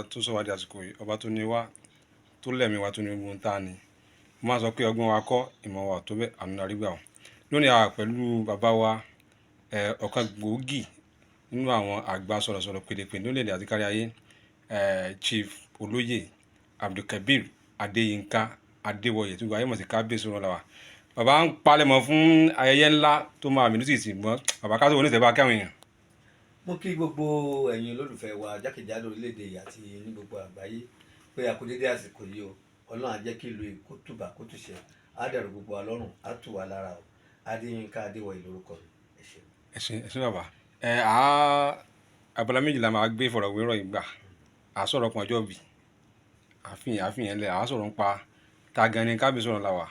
tó sọ wá di àsìkò yìí, ọba tó ní wá, tó lẹ̀mí wa, tó ní gbogbo tá a ní. Mo máa sọ pé ọgbọ́n wa kọ́, ìmọ̀ wa tó bẹ́ẹ̀, àánú la rí gbà o. Lónìí a wà pẹ̀lú bàbá wa ọ̀kan gbòógì nínú àwọn àgbà sọ̀rọ̀sọ̀rọ̀ pèdèpèdè lórílẹ̀-èdè àti kárí ayé, Chief Oloye Abdulkabir Adeyinka Adewoye tí gbogbo ayé mọ̀ sí Kabiyeesi lawa. Bàbá ń palẹ̀mọ́ fún ayẹyẹ ńlá tó máa mìíràn sí ìgbọ́n. Bàbá ká tó wọlé ìtẹ́bá kẹ́wìn yàn. Mo kí gbogbo ẹ̀yin olólùfẹ́ wa jákèjádò orílẹ̀-èdè àti ní gbogbo àgbáyé pé a kú dédé àsìkò yìí o. Ọlọ́run á jẹ́ kí ìlú èkó túbà kó túṣẹ, á dẹ̀rù gbogbo wa lọ́rùn, á tù wá lára o. Adéyínká Adéwọ̀yè lórúkọ mi. Ẹ ṣé bàbá. Abala méjì la máa gbé Iforowero yìí gbà. À sọ̀rọ̀ kan ọjọ́ bì, àfihàn ẹlẹ́, à sọ̀rọ̀ ń pa ta gan ni Kabiyeesi lawa.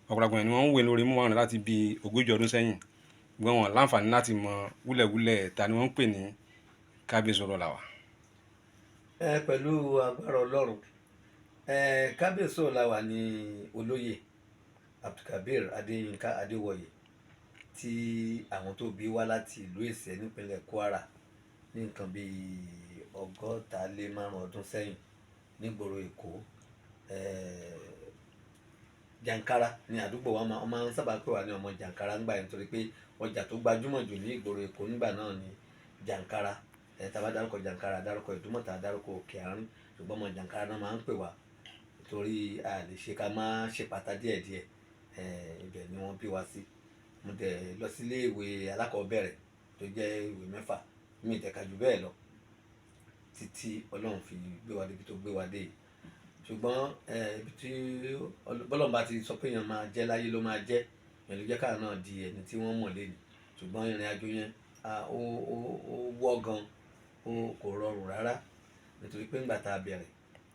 Ọ̀pọ̀lọpọ̀ ni wọ́n ń wé lórí mú wọn láti bí 40 ọdún sẹ́yìn, gbọ́n wọn láǹfààní láti mọ wúlẹ̀wúlẹ̀ ta ni wọ́n ń pè ní Kabiyeesi lawa. Pẹ̀lú agbára Ọlọ́run, Kabiyeesi lawa ni Olóyè Abdulkabir Adéyínká Adéwọ̀yè tí àwọn tó bí wá láti ìlú Èsè nípínlẹ̀ Kwara ní nǹkan bíi 125 ọdún sẹ́yìn nígboro Èkó. Jàǹkárá ní àdúgbò wa máa ń sábà pè wá ní ọmọ Jàǹkárá nígbà yẹn, nítorí pé ọjà tó gbajúmọ̀ jù ní ìgboro Èkó nígbà náà ni Jàǹkárá. Tá bá dárúkọ Jàǹkárá, dárúkọ Ìdúmọ̀tà, dárúkọ Òkè Àárín, ṣùgbọ́n ọmọ Jàǹkárá náà máa ń pè wá nítorí a lè ṣe ká má ṣe pátá díẹ̀díẹ̀. Ibẹ̀ ni wọ́n bí wa sí. Mo dẹ̀ lọ sí ilé ìwé alákọ̀ọ́bẹ̀rẹ̀ tó jẹ́ ìwé 6, mi ì tẹ̀ka jù bẹ́ẹ̀ lọ títí Ọlọ́run fi gbé wa débi tó gbé wa dé yìí. Ṣùgbọ́n ibi tí bọ́lọ́run bá ti sọ pé èèyàn máa jẹ́ láyé ló máa jẹ́, èèyàn ló jẹ́ káà náà di ẹni tí wọ́n mọ̀ lénìí. Ṣùgbọ́n ìrìn àjò yẹn ó wọ́ gan, kò rọrùn rárá, nítorí pé ńgbà tá a bẹ̀rẹ̀,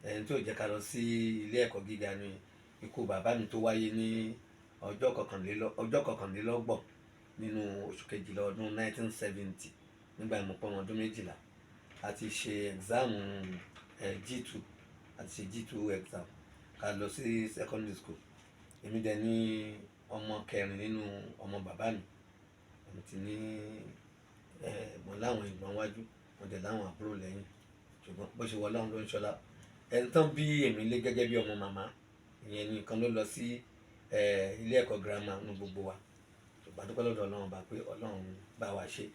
ẹni tí ò jẹ́ ká lọ sí ilé ẹ̀kọ́ gíga ni ikú bàbá mi tó wáyé ní ọjọ́ 21 nínú oṣù kejìlá ọdún 1970 nígbà mo pọ́n ọdún 12. A ti ṣe exam G2, a ti ṣe G2 exam ká lọ sí secondary school. Èmi dẹ̀ ní ọmọ kẹrin nínú ọmọ bàbá mi. Èmi ti ní mo láwọn ìgbọ̀n wájú, mo dẹ̀ láwọn àbúrò lẹ́yìn. Ṣùgbọ́n bó ṣe wọ Ọlọ́run ló ń ṣọlá. Ẹni tán bí èmi lé gẹ́gẹ́ bí ọmọ màmá, ìyẹn nìkan ló lọ sí ilé ẹ̀kọ́ girama ní gbogbo wa. Ṣùgbọ́n dúpẹ́ lọ́dọ̀ Ọlọ́run bá pé Ọlọ́run bá wa ṣe.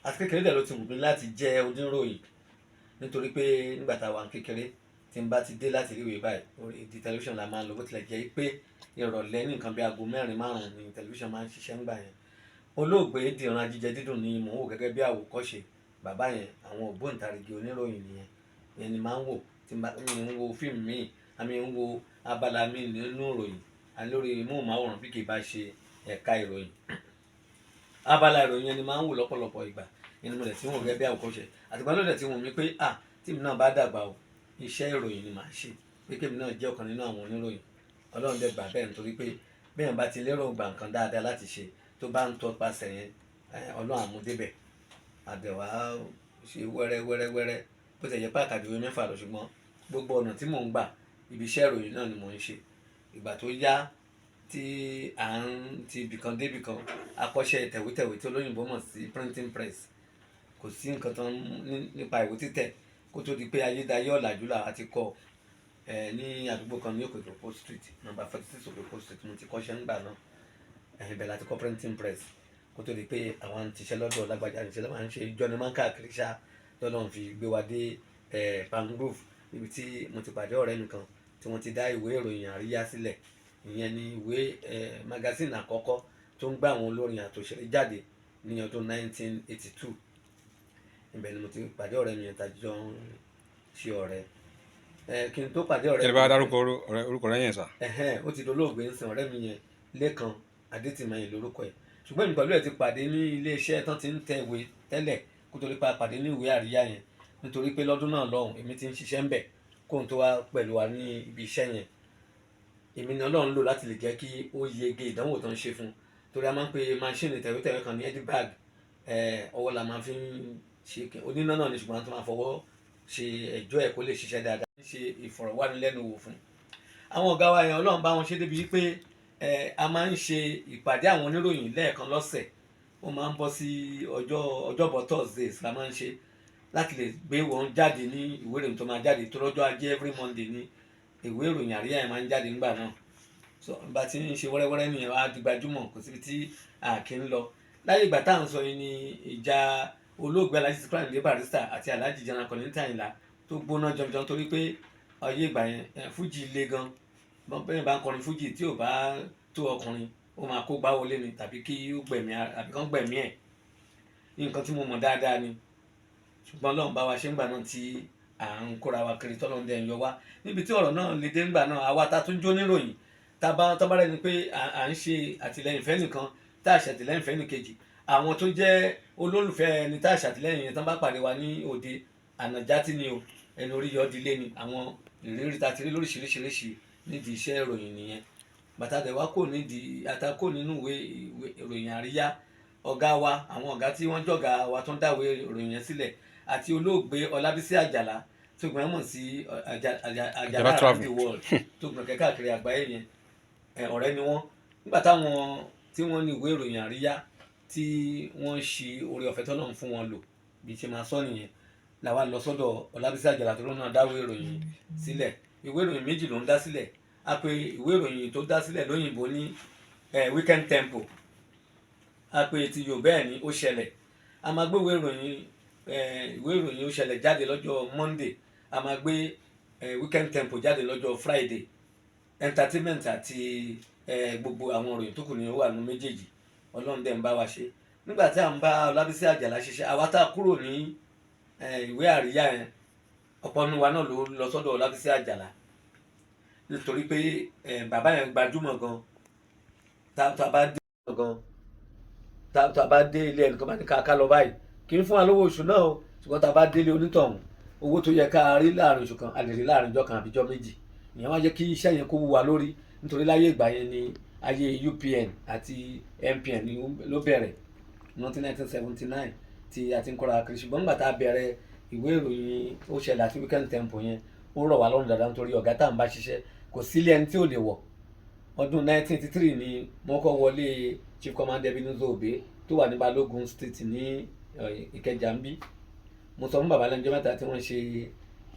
Àti kékeré dẹ̀ ló ti wù mí láti jẹ́ oníròyìn, nítorí pé nígbà tá a wà ní kékeré, tí n bá ti dé láti ilé ìwé báyìí, orí ìdí tẹlifíṣàn la máa ń lọ, bó tilẹ̀ jẹ́ pé ìrọ̀lẹ́ ní nǹkan bí aago 4-5 ni tẹlifíṣàn máa ń ṣiṣẹ́ nígbà yẹn. Olóògbé Dìran Jíjẹ Dídùn ni mò ń wò gẹ́gẹ́ bí àwòkọ́ṣe bàbá yẹn. Àwọn ògbóǹtarìgì oníròyìn nìyẹn. Ìyẹn ni máa ń wò tí ń wo fíìmù míì, àmì ń wo abala míì nínú ìròyìn lórí móhùnmáwòrán bí kì í bá ṣe ẹ̀ka ìròyìn. Abala ìròyìn yẹn ni máa ń wò lọ́pọ̀lọpọ̀ ìgbà. Inú mo dẹ̀ tí ń wò gẹ́gẹ́ bí àwòkọ́ṣe. Àtìgbà ló dẹ̀ tí wù mí pé tí èmi náà bá dàgbà o, iṣẹ́ ìròyìn ni màá ṣe, pé kémi náà jẹ́ ọ̀kan nínú àwọn oníròyìn. Ọlọ́run dẹ̀ gbà bẹ́ẹ̀, nítorí pé béèyàn bá ti lérò gbà nǹkan dáadáa láti ṣe, tó bá ń tọpasẹ̀ yẹn, Ọlọ́run á mú débẹ̀. Àdẹ̀wà ṣe wẹ́rẹ́wẹ́rẹ́ bó ti jẹ́ pé àkàdé ìwé 6 lọ, ṣùgbọ́n gbogbo ọ̀nà tí mò ń gbà ibi iṣẹ́ ìròyìn náà ni mò ń ṣe. Ìgbà tó yá tí à ń ti ibìkan dé ibìkan, akọ́ṣẹ́ tẹ̀wétẹ̀wé tí olóyìnbó mọ̀ sí printing press, kò sí nǹkan tán nípa ìwé títẹ̀ kó tó di pé ayédáyé ọ̀làjú làwa ti kọ́ ní àdúgbò kan ní Òkèkòkò street, number 46 Òkèkòkò street. Mo ti kọ́ṣẹ́ nígbà náà. Ibẹ̀ láti kọ́ printing press kó tó di pé àwọn ti ṣe lọ́dọ̀ lágbájá ní ṣe lọ́wọ́ à ń ṣe ìjọ́ni máa ń káàkiri ṣá, lọ́lọ́run fi gbé wa dé Pangrove, níbi tí mo ti pàdé ọ̀rẹ́ mi kan tí wọ́n ti dá ìwé ìròyìn àríyá sílẹ̀. Ìyẹn ni ìwé magazine àkọ́kọ́ tó ń gbé àwọn olórin àtòṣèré jáde ní ọdún 1982. Ibẹ̀ ni mo ti pàdé ọ̀rẹ́ mi yẹn tàbí jọ ń ṣe ọ̀rẹ́. Kí n tó pàdé ọ̀rẹ́ mi. Kí ló bá dárúkọ orúkọ rẹ̀ yẹn sà? Ó ti dolóògbé ń sìn. Ọ̀rẹ́ mi yẹn Lékan Adétìmẹ́yìn lórúkọ ẹ̀. Ṣùgbọ́n èmi pẹ̀lú ẹ̀ ti pàdé ní ilé iṣẹ́ tán ti ń tẹ ìwé tẹ́lẹ̀ kó tó di pa pàdé ní ìwé àríyá yẹn, nítorí pé lọ́dún náà lọ́hùn èmi ti ń ṣiṣẹ́ ń bẹ̀ kóhun tó wá pẹ̀lú wa ní ibi iṣẹ́ yẹn. Èmi ni Ọlọ́run lò láti lè jẹ́ kí ó yege ìdánwò tó ń ṣe fún un, torí a máa ń pe máṣíìnì tẹ̀wétẹ̀wé kan ní edibag. Ọwọ́ la máa fi ń ṣe, oníná náà ni, ṣùgbọ́n a tún máa fọwọ́ ṣe ẹjọ́ ẹ̀ kó lè ṣiṣẹ́ dáadáa. Ṣe ìfọ̀rọ̀wánilẹ́nuwò fún àwọn ọ̀gá wa yẹn. Ọlọ́run bá wọn ṣe débi wípé a máa ń ṣe ìpàdé àwọn oníròyìn lẹ́ẹ̀kan lọ́sẹ̀. Ó máa ń bọ́ sí ọjọ́bọ̀ Thursdays la máa ń ṣe. láti lè gbé wọn jáde ní ìwé ìròyìn tó máa jáde tó lọ́jọ́ ajé every Monday ní ìwé ìròyìn àríyá yẹn máa ń jáde nígbà náà. So bá ti ń ṣe wẹ́rẹ́wẹ́rẹ́ nìyẹn wá di gbajúmọ̀, kò síbi tí a kì í lọ. Láyé ìgbà tá à ń sọ yìí ni ìjà olóògbé Alhaji Sikiru Ayinde Barrister àti Alhaji General Kollington Ayinla tó gbóná jọjọ, torí pé ayé ìgbà yẹn fújì le gan. Bẹ́ẹ̀ bá ń kọrin fújì tí ò bá tó ọkùnrin, ó máa kó gbá wọlé ni, tàbí kí ó gbẹ̀mí àbí kán gbẹ̀mí ẹ̀. Nǹkan tí mo mọ̀ dáadáa ni, ṣùgbọ́n Ọlọ́run bá wa ṣe ńgbà náà tí à ń kóra wa kiri tọ́lọ́run dẹ̀ ń yọ wá níbi tí ọ̀rọ̀ náà le dé ńgbà náà. Àwa ta tún jó níròyìn tá bá rẹ́ni pé à ń ṣe àtìlẹ́yìn fẹ́ nìkan tá a ṣàtìlẹ́yìn fẹ́ nìkejì, àwọn tó jẹ́ olólùfẹ́ ẹni tá a ṣàtìlẹ́yìn yẹn tán bá pàdé wa ní òde ànàjátì ni o, ẹni orí yọ dilé ni. Àwọn ìrírí ta ti rí lóríṣiríṣi nídìí iṣẹ́ ìròyìn nìyẹn. Bàtà dẹ̀ wá kò nídìí àtàkò nínú ìwé ìròyìn àríyá, ọ̀gá wa, àwọn ọ̀gá tí wọ́n jọ̀gá wa tó ń dáwé ìròyìn yẹn sílẹ̀, àti olóògbé Ọlábísí Àjàlá tó gbọ́n mọ̀ sí Àjàlá around the world tó gbọ́n kẹ́ káàkiri àgbáyé yẹn, ọ̀rẹ́ ni wọ́n. Nígbà táwọn tí wọ́n ní ìwé ìròyìn àríyá tí wọ́n ṣi oore ọ̀fẹ́ tọ́lọ́run fún wọn lò bí ṣe máa sọ nìyẹn, làwa lọ sọ́dọ̀ Ọlábísí Àjàlá tó lóun náà dáwé ìròyìn sílẹ̀. Ìwé ìròyìn méjì ló ń dá sílẹ̀. A pè ìwé ìròyìn tó dá sílẹ̀ lóyìnbó ní Weekend Tempo, a pè ti Yorùbá ẹ̀ ní Ó Ṣẹlẹ̀. A máa gbé ìwé ìròyìn Ó Ṣẹlẹ̀ jáde lọ́jọ́ Monday, a máa gbé Weekend Tempo jáde lọ́jọ́ Friday. Entertainment àti gbogbo àwọn ìròyìn tó kù ní ó wà nínú méjèèjì. Ọlọ́run dẹ̀ ń bá wa ṣe. Nígbà tí à ń bá Ọlábísí Àjàlá ṣiṣẹ́, àwa tá a kúrò ní ìwé àríyá yẹn, ọ̀pọ̀ nínú wa náà ló lọ sọ́dọ̀ Ọlábísí Àjàlá nítorí pé bàbá yẹn gbajúmọ̀ gan. tá a bá dé ilé ẹnìkan bá ní ká lọ báyìí, kì í fún wa lówó oṣù náà o, ṣùgbọ́n tá a bá délé onítọ̀hún, owó tó yẹ ká rí láàrin oṣù kan a lè rí láàrin ọjọ́ kan àbí ọjọ́ méjì. Ìyẹn wá jẹ́ kí iṣẹ́ yẹn kó wú wa lórí, nítorí láyé ìgbà yẹn ni ayé UPN àti MPN ló bẹ̀rẹ̀ 1979 tí a ti ń kọ́ra kiri. Ṣùgbọ́n nígbà tá a bẹ̀rẹ̀ ìwé ìròyìn Ó Ṣẹlẹ̀ àti Weekend Tempo yẹn, ó rọ̀ wá lọ́rùn dáadáa nítorí ọ̀gá tá à ń bá ṣiṣẹ́ kò sílé ẹni tí ò lè wọ̀. Ọdún 1983 ni wọ́n kọ́ wọlé Chief Commander Ebenezer Obey tó wà ní Balógun State ní Ìkẹjà ń bí. Mo sọ fún bàbá lẹ́nu ọjọ́ mẹ́ta tí wọ́n ṣe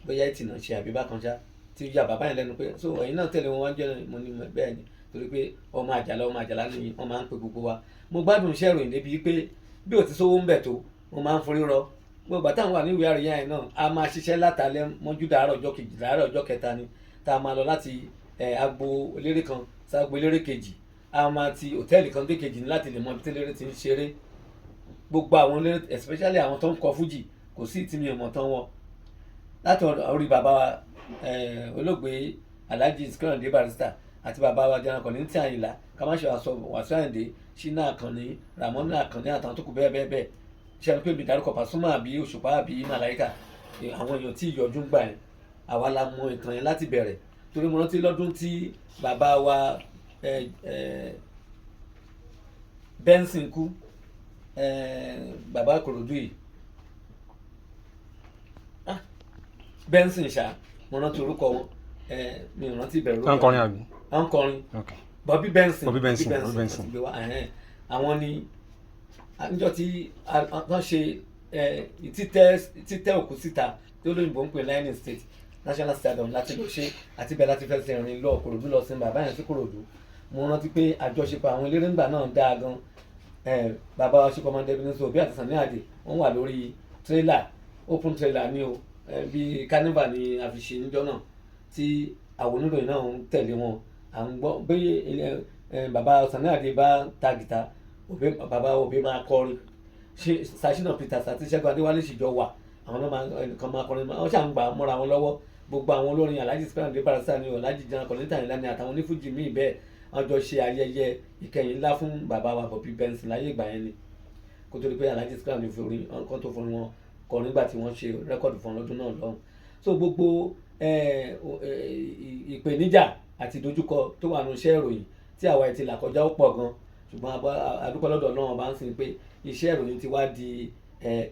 bóyá ìtìnà ṣe àbí bákan ṣá, tí ya bàbá yẹn lẹ́nu pé so ẹ̀yin náà tẹ̀lé wọn wá jẹ́, mo ní bẹ́ẹ̀ ni, torí pé ọmọ Àjàlá ni wọ́n máa ń pe gbogbo wa. Mo gbádùn iṣẹ́ ìròyìn débi pé bí ò ti sówó ń bẹ̀ tó, mo máa ń forí rọ. Gbogbo àtàwọn wà ní ìwé àríyá yẹn náà, a máa ṣiṣẹ́ látàlẹ́ mọ́jú dàárọ̀ ọjọ́ kejì, dàárọ̀ ọjọ́ kẹta ni tá a máa lọ láti agbo eléré kan ságbo eléré kejì. A máa ti hòtẹ́ẹ̀lì kan dé kejì ní láti lè mọ ibi tí eléré ti ń ṣeré. Gbogbo àwọn eléré, especially àwọn tó ń kọ fújì, kò sí tí mi ò mọ̀ tán wọn. Láti orí bàbá wa olóògbé Alhaji Sikiru Ayinde Barrister àti bàbá wa General Kollington Ayinla, ká má ṣe Wasiu Ayinde, Ṣínà Àkànní, Ramoni Àkànní àtàwọn tó kù bẹ́ẹ̀. Ṣé ẹni pé mi dárúkọ Pasuma àbí Òṣùpá àbí Màláíkà, àwọn èèyàn tí ìyọjú ń gbà yẹn, àwa la mọ ìtàn yẹn láti bẹ̀rẹ̀. Torí mo rántí lọ́dún tí bàbá wa Benson kú, bàbá Ìkòròdú yìí, Benson ṣá, mo rántí orúkọ wọn, mi ò rántí ìbẹ̀rù orúkọ. Àǹkọrin àbí? Àǹkọrin. Bobby Benson. Àwọn ni níjọ́ tí wọ́n ṣe títẹ́ òkú síta tí olóyìnbó ń pè Lion State National Stadium láti lọ ṣe, àti bẹ́ẹ̀ láti fẹsẹ̀ rìn lọ Ìkòròdú lọ sin bàbá yẹn sí Ìkòròdú. Mo rántí pé àjọṣepọ̀ àwọn eléré ńgbà náà dáa gan. Bàbá wa Chief Commander Ebenezer Obey àti Sani Ade wọ́n wà lórí trailer, open trailer ni o, bí carnival ni a fi ṣe níjọ́ náà, tí àwọn oníròyìn náà ń tẹ̀lé wọn. À ń gbọ́ bí bàbá Sani Ade bá ta gìtá, bàbá Obey máa kọrin. Ṣínà Peters àti Ṣẹ́gun Adéwálé ṣìjọ wà, àwọn náà nǹkan máa kọrin, wọ́n ṣà ń gbà mọ́ra wọn lọ́wọ́. Gbogbo àwọn olórin Alhaji Sikiru Ayinde Barrister ni o, Alhaji General Kollington Ayinla ni àtàwọn onífújì míì bẹ́ẹ̀, wọ́n jọ ṣe ayẹyẹ ìkẹyìn ńlá fún bàbá wa Bobby Benson láyé ìgbà yẹn ni, kó tó di pé Alhaji Sikiru Ayinde forin kan tó forin wọn kọrin nígbà tí wọ́n ṣe rẹ́kọ̀dù fún lọ́dún náà lọ́hùn. So gbogbo ìpèníjà àti ìdojúkọ tó wà nínú iṣẹ́ ìròyìn tí àwa ẹ̀ ti là kọjá ó pọ̀ gan, ṣùgbọ́n adúpẹ́ lọ́dọ̀ Ọlọ́run bá ń sìn pé iṣẹ́ ìròyìn ti wá di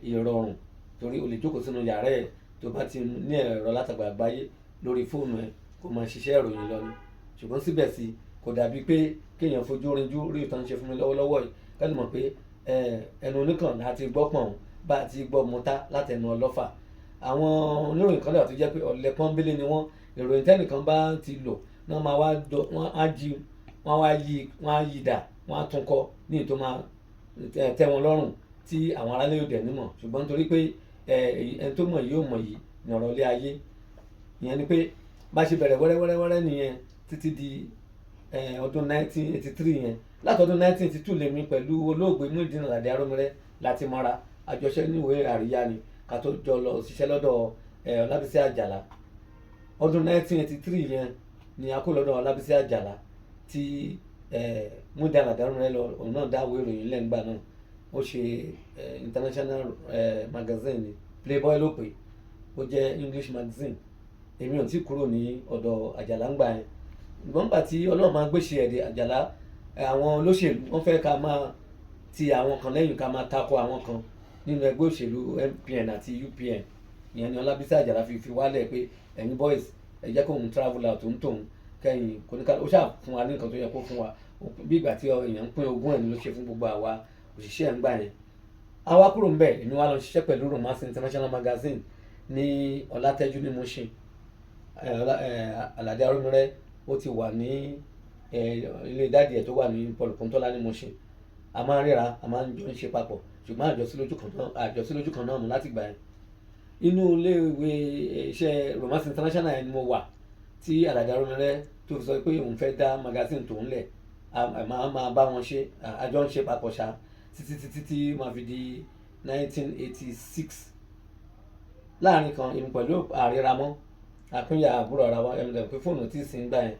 ìrọ̀rùn, torí o lè jókòó sínú yàrá ẹ̀ tó bá ti ní ẹ̀rọ látàgbà àgbáyé lórí fóònù ẹ̀ kó máa ṣiṣẹ́ ìròyìn lọ ni. Ṣùgbọ́n síbẹ̀ sí kò dàbí pé kéèyàn fojú rinjú rí ìtàn ṣe fún mi lọ́wọ́lọ́wọ́ yìí, ká lè mọ̀ pé ẹnu oníkàn láti gbọ́ pọ̀n bá a ti gbọ́ mọ́ta látẹnu ọlọ́fà. Àwọn oníròyìn kan lẹ́wà tó jẹ́ pé ọ̀lẹ pọ́nbélé ni wọ́n. Ìròyìn tẹ́nìkan bá ti lò náà máa wá wọ́n á jí wọ́n á yí dà wọ́n á tún kọ ní ètò máa tẹ́ wọn lọ́rùn tí àwọn aráàlú yóò dẹ̀ nímọ̀. Ṣùgbọ́n nítorí pé ẹni tó mọ̀ yìí ò mọ̀ yìí ní ọ̀rọ̀ ilé ayé. Ìyẹn ni pé bá ṣe bẹ̀rẹ̀ wẹ́rẹ́wẹ́rẹ́ nìyẹn títí di ọdún 1983 yẹn. Láti ọdún 1982 lèmi pẹ̀lú olóògbé Muyideen Alade Aromire láti mọ́ra àjọṣe níwèé àríyá ni ká tó jọ lọ ṣiṣẹ́ lọ́dọ̀ Ọlábísí Àjàlá. Ọdún 1983 yẹn ni a kó lọ́dọ̀ Ọlábísí Àjàlá tí Muyideen Alade Aromire lọ òun náà dáwọ́ ìròyìn lẹ́ngbà náà. Ó ṣe international magazine ni Playboy ló pè, ó jẹ́ English magazine. Èmi ò tí kúrò ní ọ̀dọ̀ Àjàlá ńgbà yẹn. Ìgbọ́n gbà tí Ọlọ́run máa gbéṣẹ́ ẹ̀dẹ̀ Àjàlá, àwọn olóṣèlú wọ́n fẹ́ ká máa ti àwọn kan lẹ́yìn ká máa tako àwọn kan nínú ẹgbẹ́ òṣèlú MPN àti UPN. Ìyẹn ni Ọlábísí Àjàlá fi wálẹ̀ pé ẹ̀yin boys ẹ jẹ́ kóun travel out tòun kẹ́yìn kóníkà ó ṣáà fún wa ní nǹkan tó yẹ kó fún wa bí ìgbà tí èèyàn ń pín ogún ẹ̀ ni ló ṣe fún gbogbo àwa òṣìṣẹ́ ẹ̀ ń gbà yẹn. A wá kúrò ńbẹ̀ èmi wá lọ ṣiṣẹ́ pẹ̀lú Romance International Magazine ní Ọlátẹ́jú ní Mushin. Alade Aromire ó ti wà ní ilé dáàdì ẹ̀ tó wà ní Pọ̀lùpọ̀ntọ́lá ní Mushin. A máa ń ríra a máa ń jọ ń ṣe papọ̀ ṣùgbọ́n àjọsí lójú kan náà mú láti gbà yẹn. Inú iléèwé iṣẹ́ Romance International yẹn ni mo wà tí Alade Aromire tó fi sọ pé òun fẹ́ dá magazine tòun lẹ̀. Máa bá wọn ṣe àjọ ń ṣe papọ̀ ṣá títí tí máa fi di 1986. Láàrin kan èmi pẹ̀lú àríra mọ́ àpínyà àbúrò ara wa pé fóònù tí ì sí ń gbà yẹn.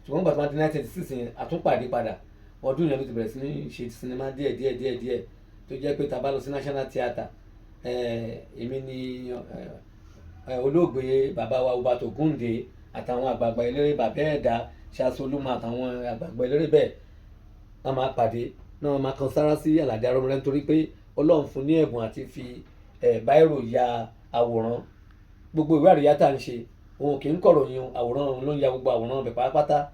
Ṣùgbọ́n nígbà tí wọ́n di 1986 yẹn àtúnpàdé padà. Ọdún yẹn ló ti bẹ̀rẹ̀ sí ní ṣe sinimá díẹ̀ tó jẹ́ pé tá bá lọ sí National Theatre èmi ni olóògbé bàbá wa Ubato Gunde àtàwọn àgbààgbà eléré bàbá ẹ̀dá ṣàṣolúmọ àtàwọn àgbààgbà eléré bẹ́ẹ̀ wọ́n máa pàdé náà wọ́n máa kan sára sí Alade Aromire nítorí pé Ọlọ́run fún ní ẹ̀bùn àti fi báírò ya àwòrán. Gbogbo ìwé àríyá tá à ń ṣe òun kì í kọ̀ròyìn àwòrán òun ló ń ya gbogbo àwòrán ọbẹ̀ pátápátá.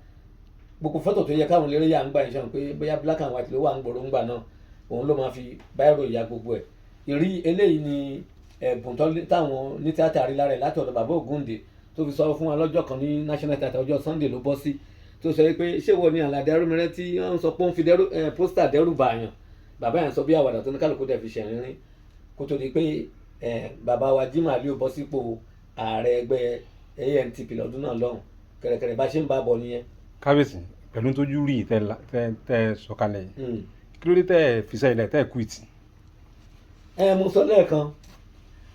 Gbogbo fọ́tò tó yẹ káwọn eléré yà ń gbà yẹn ṣe pé bóyá black and white ló wà ń gbòòrò ńgbà náà òun ló máa fi báírò ya gbogbo ẹ̀. Eléyìí ni ẹ̀bùn táwọn ní tíátà rí lára ẹ̀ láti ọ̀dọ̀ bàbá Ògúndé tó fi sọ fún wa lọ́jọ́ kan ní National Theatre ọjọ́ Sunday ló bọ́ sí tó sọ pé ṣé wo ni Alade Aromire tí wọ́n sọ pé ó ń fi pósítà dẹ́rù bàyàn. Bàbá yẹn sọ bí àwàdà tó ní kálukú dẹ̀ fi ṣẹ̀rínrín kó tó di pé bàbá wa Jimoh Aliu bọ́ sípò ààrẹ ẹgbẹ́ ANTP lọ́dún náà lọ́hùn. Kẹ̀rẹ̀kẹ̀rẹ̀ bá ṣe ń bá bọ̀ nìyẹn. Kábíyèsí pẹ̀lú tójú rí tẹ́ sọ̀kalẹ̀ yìí kí ló dé tẹ́ fi sẹ́yìn lẹ̀ tẹ́ quit. Mo sọ lẹ́ẹ̀kan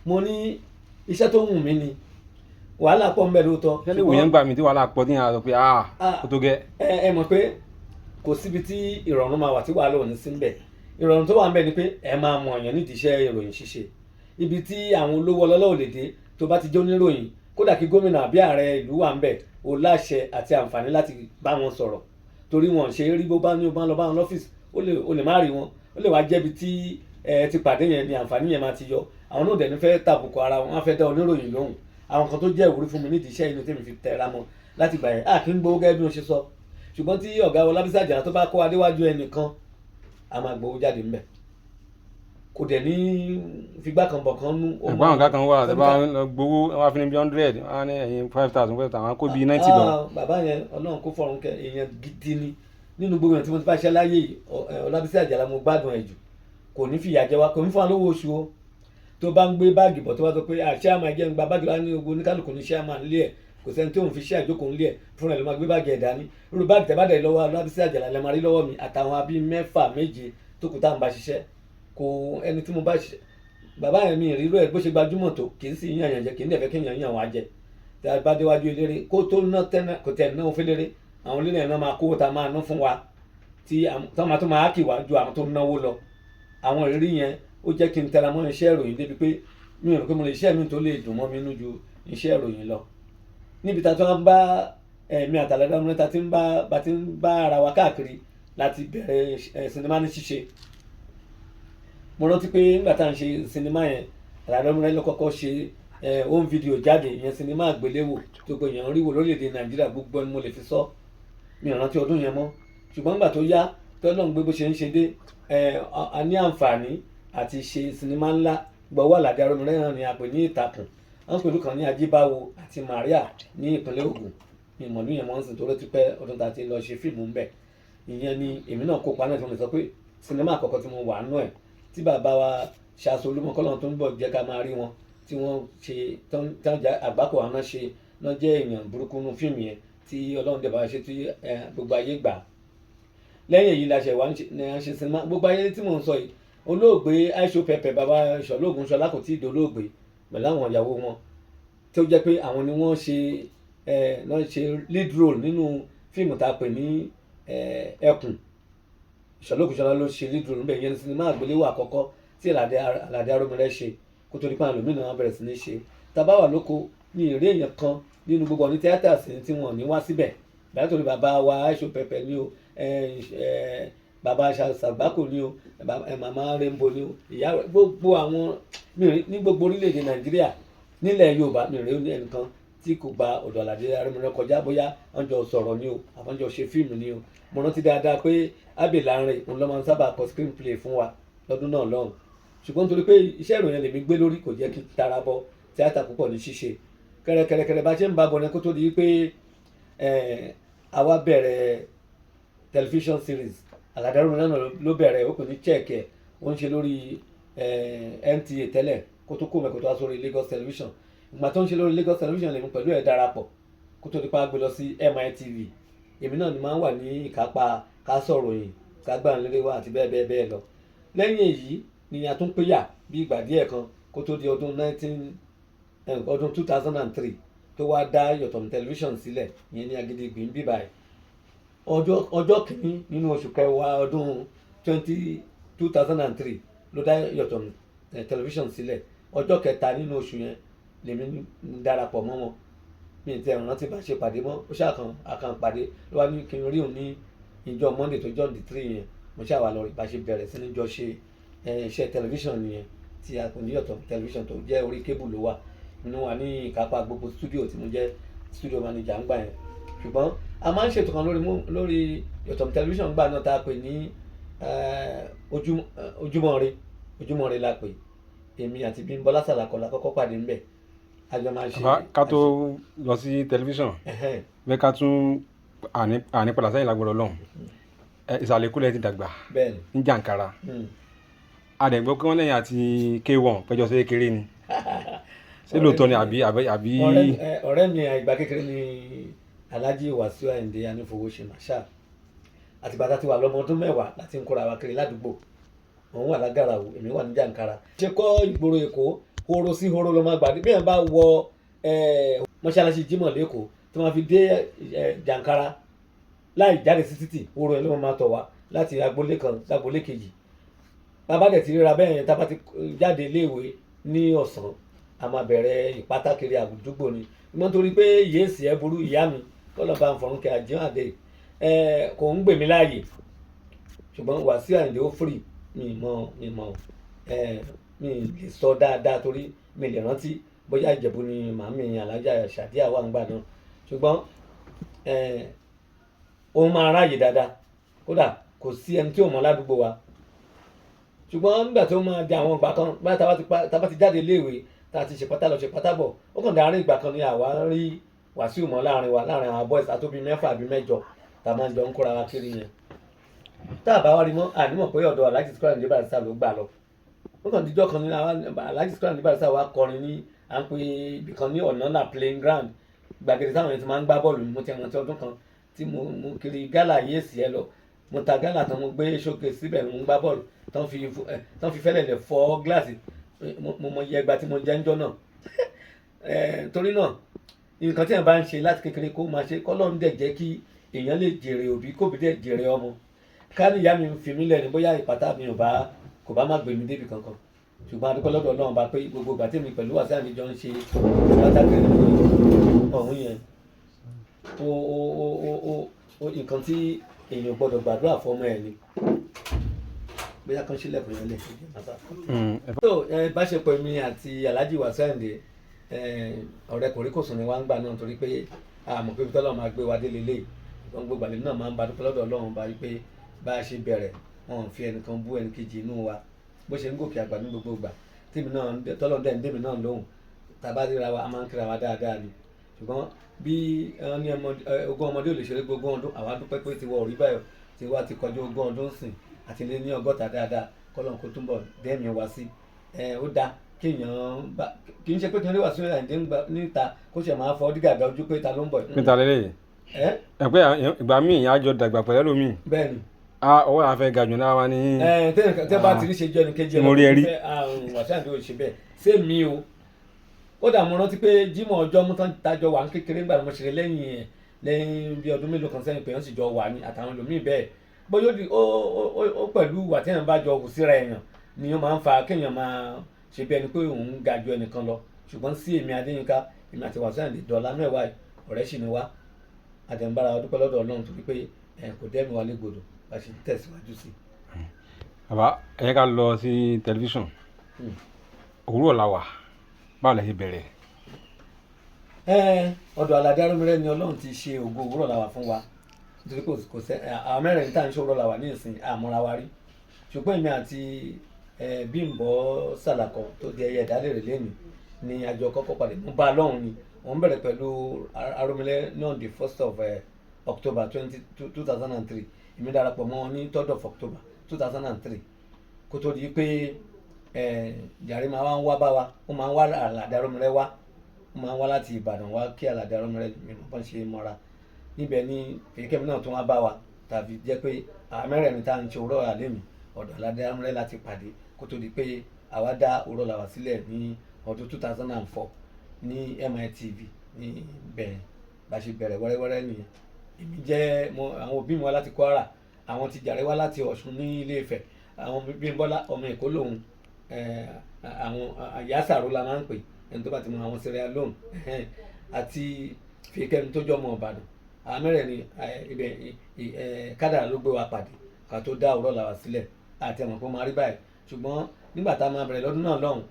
mo ní iṣẹ́ tó wù mí ni wàhálà pọ̀ ńbẹ̀ lóòótọ́. ṣé lè wò yẹn gbà mí tí wàhálà pọ̀ tí yẹn á sọ pé ó tó gẹ́. ẹ mọ̀ pé kò síbi tí ìrọ̀rùn máa wà tí wàhálà ò ní sí ńbẹ̀. Ìrọ̀rùn tó wà ńbẹ̀ ni pé ẹ máa mọ̀ ọ̀yàn nídìí iṣẹ́ ìròyìn ṣíṣe. Ibi tí àwọn olówó ọlọ́lá ò lè dé tó bá ti jẹ́ oníròyìn kódà kí gómìnà àbí ààrẹ ìlú wà ńbẹ̀ ó láṣẹ àti àǹfààní láti bá wọn sọ̀rọ̀ torí wọn ṣe rí bó bá ní o bá lọ bá wọn lọ́fíìsì ó lè má rí wọn ó lè wá jẹ́bi tí ti pàdé yẹn ni àǹfààní yẹn máa ti yọ. Àwọn náà dẹ̀ ní fẹ́ tàbùkù ara wọn á fẹ́ dá oníròyìn lóhùn. Àwọn kan tó jẹ́ ìwúrí fún mi nídìí iṣẹ́ inú tèmi fi tẹra mọ́ láti gbà yẹn kí n gbowó gẹ́gẹ́ bí wọ́n ṣe sọ. Ṣùgbọ́n tí ọ̀gá Ọlábísí Àjàlá tó bá kó adéwájú ẹnìkan a máa gbowó jáde ńbẹ̀. Kò dẹ̀ ní figbá kan bọ̀ kan nú. ẹ̀gbọ́n àwọn kan wà tẹ́ bá gbowó wọn á fi ní bí 100 wọn á ní ẹ̀yìn 5,000 àwọn kó bí 90 lọ. Bàbá yẹn Ọlọ́run kó fọ̀run kẹ́ èèyàn gidi ni nínú gbogbo èèyàn tí mo ti bá ṣe láyé yìí. Ọlábísí Àjàlá mo gbádùn ẹ̀ jù kò ní fìyà jẹ wá kò ní fún wa lówó oṣù o. Tó bá ń gbé báàgì bọ̀ tó bá sọ pé ṣáàmà jẹ́ ń gba báàgì wá ní ogun oníkálukú ní ṣáàmà nílé ẹ̀ kò sẹ́ni tí òun fi ṣe àjókòó nílé ẹ̀ fúnra ẹ̀ ló máa gbé báàgì ẹ̀ dání. Irú báàgì tẹ́ bá dẹ̀ lọ́wọ́ Ọlábísí Àjàlá lẹ́ máa rí lọ́wọ́ mi àtàwọn abí 6 7 tó kù tá à ń bá ṣiṣẹ́. Kò ẹni tí mo bá ṣiṣẹ́ bàbá yẹn mi ìrírú ẹ̀ bó ṣe gbajúmọ̀ tó kì í sì yàn yàn jẹ kì í dẹ̀fẹ́ kéèyàn yàn wá jẹ. Tí a bá déwájú eléré kó tó ná tẹ́nà kò tẹ̀ náà fẹ́ léré àwọn eléré yẹn náà máa kó ta máa ná fún wa tí tọ́mà tó máa kì wá ju àwọn tó náwó lọ. Àwọn ìrírí yẹn ó jẹ́ kí n tẹra mọ́ iṣẹ́ ìròyìn débi pé mi ò rò pé mo lè iṣẹ́ mi tó lè dùn mọ́ mi nínú ju iṣẹ́ ìròyìn lọ. Níbi tá a tó ń bá mi àtàlẹ́dá ọmọ níta tí ń bá ara wa káàkiri láti bẹ̀rẹ̀ sinimá ní ṣíṣe. Mo rántí pé nígbà tá à ń ṣe sinimá yẹn Alade Aromire ló kọ́kọ́ ṣe home video jáde ìyẹn sinimá àgbéléwò tó gbé èèyàn ríwò lórílẹ̀‐èdè Nàìjíríà gbogbo ẹni mo lè fi sọ mi ò rántí ọdún yẹn mọ́. Ṣùgbọ́n nígbà tó yá tọ́lọ́ ń gbé bó ṣe ń ṣe dé a ní àǹfààní àti ṣe sinimá ńlá gbọ́wọ́ Àlàdé Arúmọlẹ́rán náà ni a pè ní ìtàkùn, wọ́n pẹ̀lú kan ní Ajíbáwo àti Maria ní ìpínlẹ̀ Ògùn. Ìmọ̀lú yẹn mọ́ ń sìn tó ló ti pẹ́ ọdún tá a ti lọ ṣe fíìmù ń bẹ̀. Ìyẹn ni èmi náà kópa náà tí mo lè sọ pé sinimá àkọ́kọ́ tí mo wà nú ẹ̀, tí bàbá wa Ṣàṣọ Olúmọkọ́lọ́run tó ń bọ̀ jẹ́ ká máa rí wọn, tí wọ́n ṣe tán àgbákò àwọn náà ṣe náà jẹ́ èèyàn burúkú nú fíìmù yẹn tí Ọlọ́run dẹ̀ bá ṣe tí gbogbo ayé gbà. Lẹ́yìn èyí la ṣe wá ń ṣe sinimá. Gbogbo ayé tí mò ń sọ yìí, olóògbé Aisho Pepe bàbá Ṣọlá Ògúnṣọlá kò tí ì dolóògbé pẹ̀lú àwọn ìyàwó wọn, tó jẹ́ pé àwọn ni wọ́n ṣe lead role nínú fíìmù tá a pè ní Ẹkùn. Ṣọlá Ògúnṣọlá ló ṣe lead role níbẹ̀. Ìyẹn ni sinimá àgbéléwò àkọ́kọ́ tí Àlàdé Arúmọlẹ́ ṣe kó tó di pé àwọn ẹlòmíràn wọn bẹ̀rẹ̀ sí ní ṣe. Tá a bá wà lóko ní èrè èèyàn kan nínú gbogbo ọ̀ní tíátà sí tí wọn ò ní wá síbẹ̀. Bẹ́ẹ̀ torí bàbá wa Aisho Pepe ni o, bàbá Ṣàgbákò ni o, màmá Rainbow ni o, ìyá gbogbo àwọn ní gbogbo orílẹ̀-èdè Nàìjíríà, nílẹ̀ Yorùbá mi rèé ní ẹnìkan tí kò gba ọ̀dọ̀ Àlàdé Arúmọlẹ́ kọjá, bóyá wọ́n jọ sọ̀rọ̀ ni o àbọ̀n jọ ṣe fíìmù ni o. Mo rántí dáadáa pé Abbey Lanre òun ló máa ń sábà kọ screenplay fún wa lọ́dún náà lọ́hùn. Ṣùgbọ́n torí pé iṣẹ́ ìròyìn lèmi gbé lórí kò jẹ́ kí n tara bọ tíátà púpọ̀ ní ṣíṣe. Kẹ̀rẹ̀kẹ̀rẹ̀ bá ṣe ń bá bọ̀ ní kó tó di pé àwa bẹ̀rẹ̀ television series. Àlàdé Arúmọlẹ́ náà ló bẹ̀rẹ̀, ó pè ní check ẹ̀, ó ń ṣe lórí NTA tẹ́lẹ̀ kó tó kó mẹ́kọ̀ọ́ tó wá sórí Lagos television. Ìgbà tó ń ṣe lórí Lagos television lèmi pẹ̀lú ẹ̀ darapọ̀ kó tó di pa gbé lọ sí MITV. Èmi náà ni máa ń wà ní ìkápá ká sọ̀rọ̀ yìí, ká gbà ń lérè wá àti bẹ́ẹ̀ bẹ́ẹ̀ bẹ́ẹ̀ lọ. Lẹ́yìn èyí ni a tún péyà bí ìgbà díẹ̀ kan kó tó di ọdún 2003 tó wá dá Yọ̀tọ̀mí television sílẹ̀, ìyẹn ní Agídìgbì ń bíbà ẹ̀. Ọjọ́ kìíní nínú oṣù kẹwàá ọdún 2003 ló dá Yọ̀tọ̀mí television sílẹ̀. Ọjọ́ kẹta nínú oṣù yẹn lèmi darapọ̀ mọ́ wọn. Mi ì tẹ́ rántí bá ṣe pàdé mọ́, ó ṣàkàn pàdé ló wá ní kí n rí òun ní ìjọ Monday tó jọ́ 3 yẹn. Mo ṣàwà lọ bá ṣe bẹ̀rẹ̀ sí ní jọ ṣe iṣẹ́ television nìyẹn tí a pè ní Yọ̀tọ̀mí television tó jẹ́ orí kébù ló wà. Inú wa ní ìkápá gbogbo studio tí mo jẹ́ studio manager ń gbà yẹn. Ṣùgbọ́n a máa ń ṣètò kan lórí Yọ̀tọ̀mí television gbà náà tá a pè ní Ojúmọ́ Ire la pè. Èmi àti Bímbọ́lá Sàlàkọ́ la kọ́kọ́ pàdé ńbẹ̀. Àjọ máa ṣe. Ká tó lọ sí tẹlifíṣàn bẹ́ẹ̀ ká tún àní padà sẹ́yìn lágbára Ọlọ́run. Ìsàlẹ̀ Èkó lẹ ti dàgbà ní Jàǹkàrà. Àdẹ̀gbọ́ kí wọ́n lẹ́yìn àti K1 pẹ́jọ sí kékeré ni. Ṣé lóòótọ́ ni àbí. Ọ̀rẹ́ mi àgbà kékeré ni Alhaji Wasiu Ayinde Anífowóṣe Marshal. Àti bàtà ti wà lọ́mọ ọdún 10 láti ń kóra wa kiri ládùúgbò. Òun wà lágàrà o, èmi wà ní Jàǹkàrà. Ṣé kọ́ ìgboro Èkó horo sí horo ló máa gbàdé bí èèyàn bá wọ mọ́ṣáláṣí Jímọ̀ lẹ́kọ̀ọ́ tí wọ́n fi dé Jàǹkàrà láì jáde sí títì, horo ẹ̀ ló máa tọ̀ wá láti agboolé kan sí agboolé kejì. Bàbá dẹ̀ ti ríra bẹ́ẹ̀ yẹn tá a bá ti jáde iléèwé ní ọ̀sán, a máa bẹ̀rẹ̀ ìpátá kiri àdúgbò ni. Wọ́n torí pé ìyèsí ẹ burú ìyá mi kọ́lọ̀ bá ń fọ̀rún kẹ́ àjíhàn àdé kò ń gbèmí láàyè. Ṣùgbọ́n Wasiu Ayinde ó free mi mọ̀ mi lè sọ dáadáa torí mi lè rántí bóyá Ìjẹ̀bú ni màmí Alájà Ṣàdíà wà ńgbà náà. Ṣùgbọ́n òun máa ráàyè dáadáa, kódà kò sí ẹni tí ò mọ̀ ládùúgbò wa. Ṣùgbọ́n nígbà tó máa di àwọn ìgbà kan bá tá bá ti jáde iléèwé tá a ti ṣe pátá lọ ṣe pátá bọ̀, ó kàn dáa rí ìgbà kan ní àwa rí Wasiu mọ́ láàrin àwọn boys àtóbi 6 àbí 8 tá a máa ń jọ ń kóra wa kiri yẹn. Tá a bá wá rí mọ́ ànímọ̀ pé ọ̀dọ̀ Alhaji Square ní Barrister ló gbà lọ. Ó kàn díjọ́ kan ní Alhaji Square ní Barrister wa kọrin ní à ń pè ibìkan ní Ọ̀nàlà playing ground, gbàgede táwọn yẹn ti máa ń gbá bọ́ọ̀lù. Mo ti rántí ọdún kan tí mo kiri gálà yéèsì ẹ lọ, mo ta gálà tán mo gbé ṣókè síbẹ̀ mo ń gbá bọ́ọ̀lù tán fi fẹ́lẹ̀ lẹ̀ fọ́ gíláàsì. Mo mọ iye ẹgbàá tí mo jẹ́ ńjọ́ náà. Torí náà nǹkan tí èèyàn bá ń ṣe láti kékeré kó máa ṣe k'Ọlọ́run dẹ̀ jẹ́ kí èèyàn lè jèrè òbí kóbi dẹ̀ jèrè ọmọ. Ká ní ìyá mi fi mí lẹ̀ ní bóyá ìpátá mi kò bá má gbé mi débi kankan. Ṣùgbọ́n a dúpẹ́ lọ́dọ̀ Ọlọ́run bá pé gbogbo ìgbà tí èmi pẹ̀lú Wasiu Ayinde jọ ń ṣe pátákì ọ̀hún yẹn, nǹkan tí èèyàn gbọ́dọ̀ gbàdúrà fọ́mọ ẹ̀ ni. Bóyá kan sílẹ̀kùn yẹn lè fi jẹ́ bàbá. So ìbáṣepọ̀ mi àti Alhaji Wasiu Ayinde ọ̀rẹ́ kòríkòsùn ni wá ń gbà náà torí pé àmọ̀ pé Ọlọ́run máa gbé wa dé lélẹ̀. Gbogbo ìgbàlè náà máa ń bá dúpẹ́ lọ́dọ̀ Ọlọ́run bá rí pé bá a ṣe bẹ̀rẹ̀ wọn ò fi ẹnìkan bú ẹnìkejì inú wa bó ṣe ń gòkè àgbà ní gbogbo ìgbà. tèmi náà tọ́lọ́ dẹ̀ ń dèmi náà lóhùn tàbá ríra wa a máa ń kíra wa dáadáa ni ṣùgbọ́n bí wọ́n ní ogún ọmọdé ò lè ṣeré gbogbo ọdún àwa dúpẹ́ pé tiwọ́ ò rí báyọ̀ tiwa ti kọjú ogún ọdún sìn àti lé ní 100 dáadáa kọ́lọ́n kó túnbọ̀ dẹ́mi wá sí ó dáa kéèyàn bá kì í ṣe pé kí n rí Wasiu Ayinde níta kó ṣe máa fọ dígàgà ojú pé ta ló ń bọ̀. níta lélẹ́yìí ẹ pé ìgbà míì ìyá àjọ dàgbà pẹ̀lú ẹlòmíì. bẹ́ẹ̀ni. ọwọ́ àwọn afẹ́ gajù náà wá ní. tẹ́ bá ti rí ṣe jẹ́ ẹni kejì mo rí ẹ rí. Wasiu Ayinde ò ṣe bẹ́ẹ̀ ṣé mi o ó dà mo rántí pé Jímọ̀ ọjọ́ mú tán tájọ wà ní kékeré ńgbà mo ṣeré lẹ́yìn bí ọdún mélòó kan sẹ́yìn pé wọ́n sì jọ wà ní àtàwọn ẹlòmíì bẹ́ẹ̀ bóyá ó pẹ̀lú wà tí èèyàn bá jọ hù síra èèyàn ni ó máa ń fa kéèyàn máa ṣe bí ẹni pé òun ga ju ẹnìkan lọ ṣùgbọ́n sí èmi Adéyínká èmi àti Wasiu Ayinde dọ̀la mẹ́wàá ọ̀rẹ́ sì ni wá àdẹ̀mbára dúpẹ́ lọ́dọ̀ Ọlọ́run torí pé kò dẹ́mi wá légbodò bá ṣe tẹ̀síwájú sí. bàbá ẹ yẹ ká lọ sí tẹlifíṣàn Òwúrọ̀ la wà báwo lẹ ṣe bẹ̀rẹ̀. ọ̀dọ̀ Àlàdé Arómiré ni Ọlọ́run ti ṣe ògo Òwúrọ̀ la wà fún wa nítorí kò sẹ́ àwọn mẹ́rin tá à ń ṣe Òwúrọ̀ la wà ní ìsìn àmọ́ra wa rí ṣùgbọ́n èmi àti Bímbọ́ Sàlàkọ tó di ẹyẹ ìdálérè lẹ́nu ni àjọ kọ́kọ́ pàdé mo bá a lọ́hùn ni wọ́n bẹ̀rẹ̀ pẹ̀lú Arómiré náà the 1st of October 2003 èmi darapọ̀ mọ́ ní 3rd of October 2003 kó tó di pé jàre máa wá ń wá bá wa ó máa ń wá Àlàdé Arómiré wá ó máa ń wá láti Ìbàdàn wá kí Àlàdé Arómiré mímọ́ bọ́n ṣe mọ́ra níbẹ̀ ni Fèyíkẹ́mi náà tún wá bá wa tàbí jẹ́ pé àmẹ́rẹ̀ẹ́ni tá à ń ṣe Òwúrọ̀ àlẹ́ mi ọ̀dọ̀ Àlàdé Arómiré láti pàdé kó tó di pé àwa dá Òwúrọ̀ la wà sílẹ̀ ní ọdún 2004 ní MITV ní bẹ̀rẹ̀ bá ṣe bẹ̀rẹ̀ wẹ́rẹ́wẹ́rẹ́ nìyẹn èmi jẹ́ àwọn òbí mi wá láti Kwara àwọn ti jàre wá láti Ọ̀ṣun ní Ilé Ifẹ̀ àwọn Bímbọ́lá ọmọ Èkó lòun àwọn àyásàrò la máa ń pè ẹni tó bá ti mọ àwọn Sierra Leone àti Fèyíkẹ́mi tó jọ ọmọ Ìbàdàn àwọn mẹ́rẹ̀ ni ibẹ̀ kádàrá ló gbé wa pàdé ká tó dá Òwúrọ̀ la wà sílẹ̀ àti ẹ̀mọ̀ pé ó máa rí báyìí ṣùgbọ́n nígbà tá a máa bẹ̀rẹ̀ lọ́dún náà lọ́hùn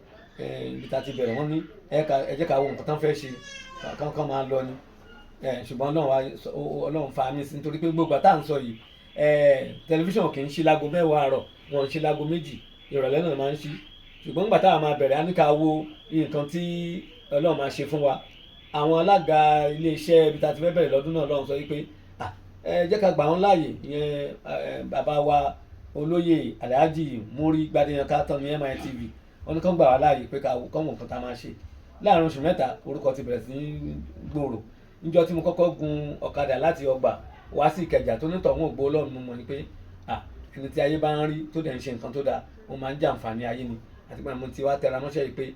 ibi tá a ti bẹ̀rẹ̀ wọ́n ní ẹ jẹ́ ká wo nǹkan tán fẹ́ ṣe kán máa lọ ni ṣùgbọ́n Ọlọ́run fa mi sí nítorí pé gbogbo àtà ń sọ yìí tẹlifíṣàn kì í ṣí láago 10 àárọ̀ wọn ń ṣí láago 2 ìrọ̀lẹ́ náà máa ń ṣí ṣùgbọ́n nígbà tá a máa bẹ̀rẹ̀ á ní ká wo nǹkan tí Ọlọ́run máa ṣe fún wa àwọn alága iléeṣẹ́ ibi tá a ti fẹ́ bẹ̀rẹ̀ lọ́dún náà lọ́hùn sọ wípé jẹ́ ká gbà wọ́n láàyè ìyẹn bàbá wa Olóyè Alhaji Múrí Gbadéyanká tán ní MITV wọn ní kán gbà wá láàyè pé kán wọ nǹkan tá a máa ṣe láàrin oṣù 3 orúkọ ti bẹ̀rẹ̀ sí í gbòòrò níjọ́ tí mo kọ́kọ́ gun ọ̀kadà láti Ọgbà wá sí Ìkẹjà tó nítọ̀ wọn ò gbó Ọlọ́run mọ̀ ni pé ẹni tí ayé bá ń rí tó dẹ̀ ń ṣe nǹkan tó dáa ó máa ń jàǹfààní ayé ni àti pé mo ti wá tẹra mọ́ṣẹ́ yìí pé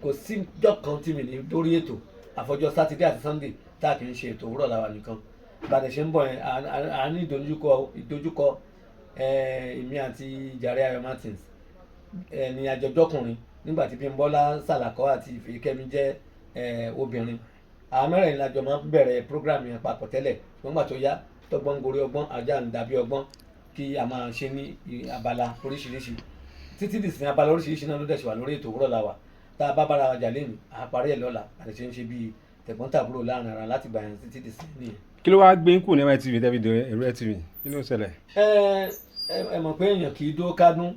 kò sí ọjọ́ kan tí mi ní lórí ètò àfọjọ́ Sátidé àti Sunday tá a kì í ṣe ètò Òwúrọ̀ la wà nìkan ìbàdàn ṣe ń bọ̀ yẹn à ní ìdojúkọ èmi àti Jàre Ayọ̀ Martins ní àjọjọkùnrin nígbà tí Bímbọ́lá Sàlàkọ àti Fèyíkẹ́mi jẹ́ obìnrin àwọn mẹ́rẹ̀ẹ̀rin lájọ máa ń bẹ̀rẹ̀ program yẹn papọ̀ tẹ́lẹ̀ ṣùgbọ́n gbà tó yá tọ́gbọ́n gorí ọgbọ́n ajá ń dàbí ọgbọ́n kí a máa ṣe ní abala oríṣiríṣi títí dìsín abala oríṣiríṣi náà ló dẹ̀ ṣe wà lórí ètò Òwúrọ̀ la wà tá a bá bára wa jà lẹ́nu àparí ẹ̀ lọ́la àti ṣe ń ṣe bíi tẹ̀gbọ́n-tàbúrò láàrin ara láti gbà yẹn títí dìsín nìyẹn. kí ló wáá gbé kù ní MITV tẹ́bi dé ẹ̀rọ TV kí ló ṣẹlẹ̀. ẹ mọ̀ pé èèyàn kì í dúró kádún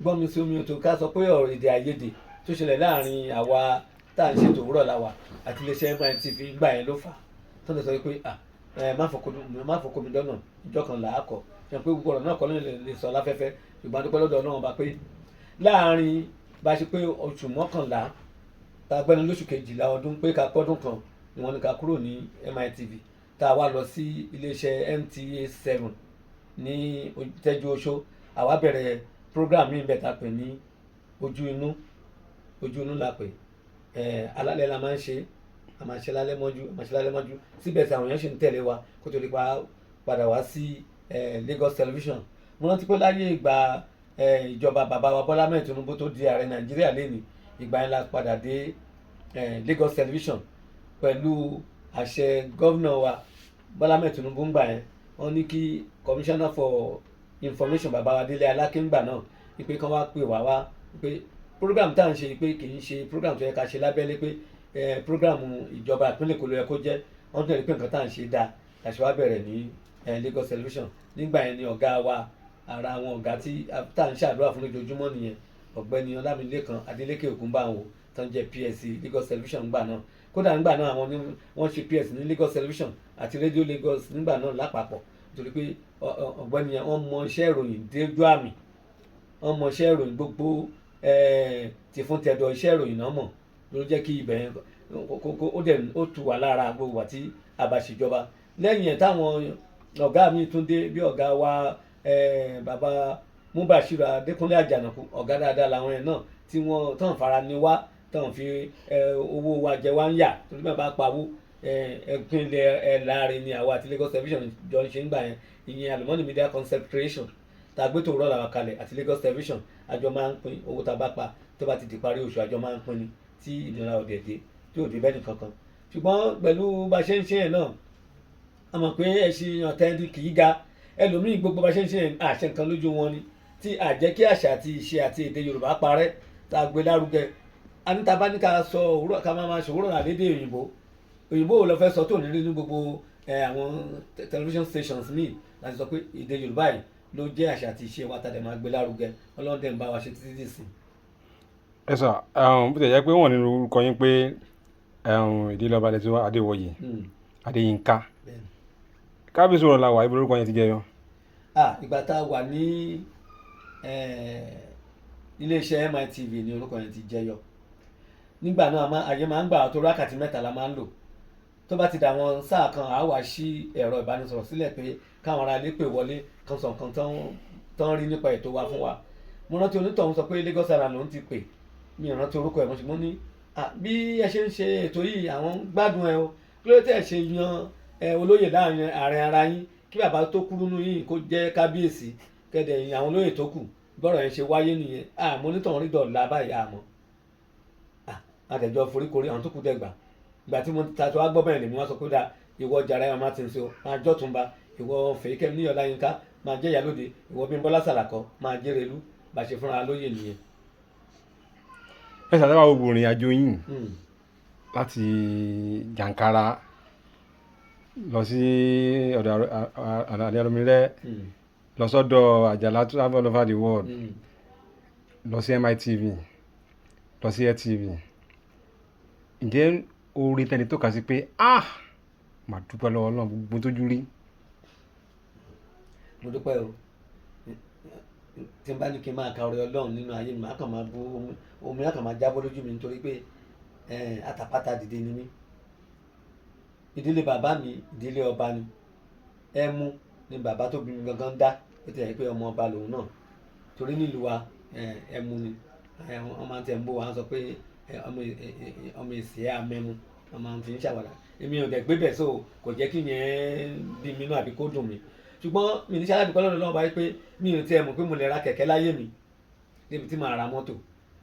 gbọ́n mi sí omi òtò ká sọ pé ọ̀rọ̀ èdè àìyedè tó ṣẹlẹ̀ láàrin àwa tá à ń ṣètò Òwúrọ̀ la wà àti iléeṣẹ́ MITV gbà yẹn ló fà tó lè sọ pé má fọkọ mi dọ́nà ìjọ kan là á kọ ṣe pé gbogbo ọ̀rọ̀ náà kọ́ ló lè sọ láfẹ́fẹ́ ṣùgbọ́n adúpẹ́ lọ́dọ̀ Ọlọ́run bá pé láàrin bá ṣe pé oṣù 11 tá a gbẹ́nu lóṣù 12 ọdún pé ká pọ́dún kan ni wọ́n ní ká kúrò ní MITV tá a wá lọ sí iléeṣẹ́ NTA 7 ní Tẹ́jú Oṣó àwa bẹ̀rẹ̀ program mi bẹ̀ tá a pè ní ojú inú la pè alálẹ̀ la máa ń ṣe a máa ṣe lálẹ́ mọ́jú síbẹ̀ tí àwọn èèyàn ṣe ń tẹ̀lé wa kó tó lè padà wá sí Lagos Television mo rántí pé láyé ìgbà ìjọba bàbá wa Bọ́lá Ahmed Tinubu tó di ààrẹ Nàìjíríà lẹ́nu ìgbà yẹn la padà dé Lagos Television pẹ̀lú àṣẹ gọ́vnà wa Bọ́lá Ahmed Tinubu ń gbà yẹn wọ́n ní kí Commissioner for Information bàbá wa Délé Alákíngbà náà wípé kán wá pè wá wípé program tá à ń ṣe pé kì í ṣe program tó yẹ ká ṣe lábẹ́lé pé program ìjọba ìpínlẹ̀ Èkó ló yẹ kó jẹ́ wọ́n tẹ̀lé pé nǹkan tá à ń ṣe dáa àṣẹ wa bẹ̀rẹ̀ ní Lagos Television nígbà yẹn ni ọ̀gá wa ara àwọn ọ̀gá tí tá à ń ṣàdúrà fún lójoojúmọ́ nìyẹn ọ̀gbẹ́ni Ọlámilékan Adélékè Ògúnbàwò tó ń jẹ́ PSC Lagos Television nígbà náà. Kódà nígbà náà àwọn ni wọ́n ṣe PSC ní Lagos Television àti Radio Lagos nígbà náà lápapọ̀, nítorí pé ọ̀gbẹ́ni yẹn wọ́n mọ iṣẹ́ ìròyìn dójú àmì, wọ́n mọ iṣẹ́ ìròyìn gbogbo ti fún tẹ̀dọ̀ iṣẹ́ ìròyìn náà mọ̀, ló jẹ́ kí ibẹ̀ yẹn ó tù wá lára gbogbo àti àbàṣìjọba. Lẹ́yìn ẹ̀ táwọn ọ̀gá mi tún dé bí ọ̀gá wa bàbá Mubashiru Adékúnlé Àjànàkú, ọ̀gá dáadáa làwọn yẹn náà tí wọ́n tán fara ni wá tán fi owó wa jẹ wá ń yà, torí bẹ́ẹ̀ bá pawó ìpínlẹ̀ láàrin ni àwa àti Lagos Television jọ ń ṣe ń gbà yẹn, ìyẹn Alumoni Media Concept Creation tá a gbé tó rọ̀ làwọn kalẹ̀ àti Lagos Television àjọ máa ń pín owó tá a bá pa tó bá ti di parí oṣù àjọ máa ń pín ni tí ìnira ọ̀dẹ̀ dé tí ò dé bẹ́ẹ̀ nìkankan. Ṣùgbọ́n pẹ̀lú bá ṣe ń ṣe yẹn náà a mọ̀ pé ẹṣin ọ̀tẹ́ẹ̀dì kì í ga, ẹlòmíì gbogbo bá ṣe ń ṣe yẹn àṣẹ nǹkan lójú wọn ni tí àjẹ́ kí àṣà àti ìṣe àti èdè Yorùbá parẹ́ tá a gbé lárugẹ. Anita bá ní ká sọ òwúrọ̀ ká máa ṣòwúrọ̀ àlédè òyìnbó, òyìnbó ò lọ fẹ́ sọ tó ní rí ní gbogbo àwọn television stations míì láti sọ pé èdè Yorùbá yìí ló jẹ́ àṣà àti ìṣe wa tàdé máa gbé lárugẹ. Ọlọ́run dẹ̀ ń bá wa ṣe títí dì sí. ẹ sà bó ti jẹ́ pé wọ́n nínú orúkọ yín pé ìdílé ọba lẹ́tí wá Adéwọyè Adéyínká Kábíyèsí ọ̀rọ̀ la wà ibi orúkọ yẹn ti jẹyọ. Ìgbà tá a wà ní iléeṣẹ́ MITV ni orúkọ yẹn ti jẹyọ. Nígbà náà àyè máa ń gbà tó wákàtí mẹ́ta la máa ń lò. Tó bá ti dà wọn sáà kan àá wá sí ẹ̀rọ ìbánisọ̀rọ̀ sílẹ̀ pé káwọn ará ilé pè wọlé kan sọ nǹkan tán rí nípa ètò wa fún wa. Mo rántí onítọ̀hún sọ pé Lagos Island lòún ti pè, mi ò rántí orúkọ ẹ̀ mọ́, ṣùgbọ́n ní bí ẹ ṣe ń ṣe ètò yìí àwọn gbádùn ẹ o, kí ló tẹ̀ ṣe yan olóyè láàrin àárín ara yín kí bàbá tó kúrú nù yín kó jẹ́ Kábíyèsí kẹ́dẹ̀ yìn àwọn olóyè tó kù, bọ́rọ̀ yẹn ṣe wáyé nìyẹn. Mo onítọ̀hún rí dọ̀ọ̀la báyìí àmọ́ àtẹ̀jọ́ foríkorí àwọn tó kù dẹ̀gbà. Ìgbà tí mo ta tó wá gbọ́ bẹ́ẹ̀ lèmi wá sọ pé dá ìwọ Jàráyà Martins o máa jọ́túnba, ìwọ Fèyíkẹ́mi ní Ọláyínká máa jẹ́ Ìyálóde, ìwọ Bímbọ́lá Sàlàkọ́ máa jẹ́ Rẹ̀lú, bá ṣe fúnra lóye nìyẹn. ẹ ṣàtẹ́wà gbogbo ìrìn àjò yín láti Jàǹkàrà lọ sí ọ̀dọ̀ Adéyẹmílẹ́ lọ sọ́dọ̀ Àjàlá travel all over the world lọ sí MITV lọ sí AirTV. Ǹjẹ́ oore tẹ́ni tó kà sí pé màá dúpẹ́ lọ́wọ́ Ọlọ́run gbogbo tójú rí? Mo dúpẹ́ o, tí n bá ní kí n máa ka oore Ọlọ́run nínú ayé mi, màá kàn máa bú omi á kàn máa jábọ́ lójú mi nítorí pé àtàpátá dìde ni mí. Ìdílé bàbá mi ìdílé ọba ni, ẹmu ni bàbá tó bí mi gangan dá, ó ti yẹ pé ọmọ ọba lòun náà, torí nílùú wa ẹmu ni wọ́n máa ń tẹ̀ ń bó wa sọ pé ọmọ èsì amẹ́mu wọ́n máa ń fi ń ṣàwàdà. Èmi ò dẹ̀ gbé bẹ̀ so kò jẹ́ kí yẹn bí mi náà àbí kó dùn mí. Ṣùgbọ́n mi ní sálábì kọ́lọ́dọ̀ lọ́wọ́ báyìí pé mi ò tiẹ̀ mọ̀ pé mo lè ra kẹ̀kẹ́ láyé mi débi tí màá ra mọ́tò,